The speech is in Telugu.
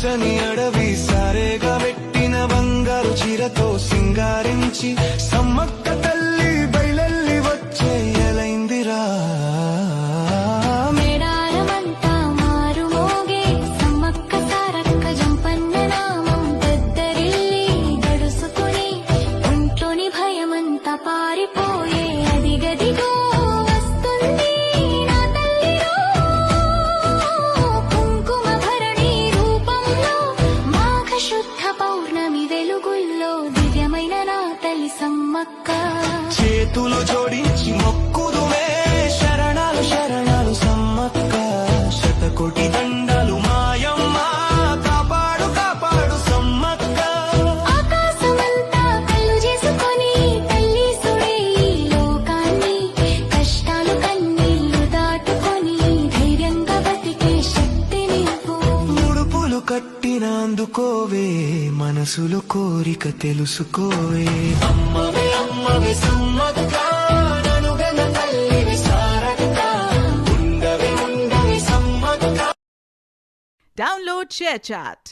పచ్చని అడవి సారేగా పెట్టిన బంగారు చీరతో సింగారించి సమ్మక్క తల్లి బయలెల్లి వచ్చే ఎలైందిరా. మేడారమంతా మారుమోగే సమ్మక్క సారక్క జంపన్న నామం పెద్దరిల్లి గడుసుకుని ఒంట్లోని భయమంతా పారిపోయే అదిగదిగో వస్తుంది నా తల్లిరో. కుంకుమ భరణి రూపంలో మాఘ శుద్ధ పౌర్ణమి వెలుగుల్లో దివ్యమైన నా తల్లి సమ్మక్క. చేతులు జోడించి మొక్కుదుమే శరణాలు శరణాలు సమ్మక్క. శతకోటి దండాలు మాయమ్మ కాపాడు కాపాడు సమ్మక్క. ఆకాశమంతా కళ్ళు చేసుకొని తల్లి సుడే ఈ లోకాన్ని కష్టాలు కన్నీళ్లు దాటుకొని ధైర్యంగా బతికే శక్తి నీవు. ముడుపులు కట్టిన అందుకోవే మనసులు కోరిక తెలుసుకోవే. అమ్మవే అమ్మవే సమ్మక్క ననుగన తల్లివి సారక్క. ఉండవే ఉండవే సమ్మక్క. Download ShareChat.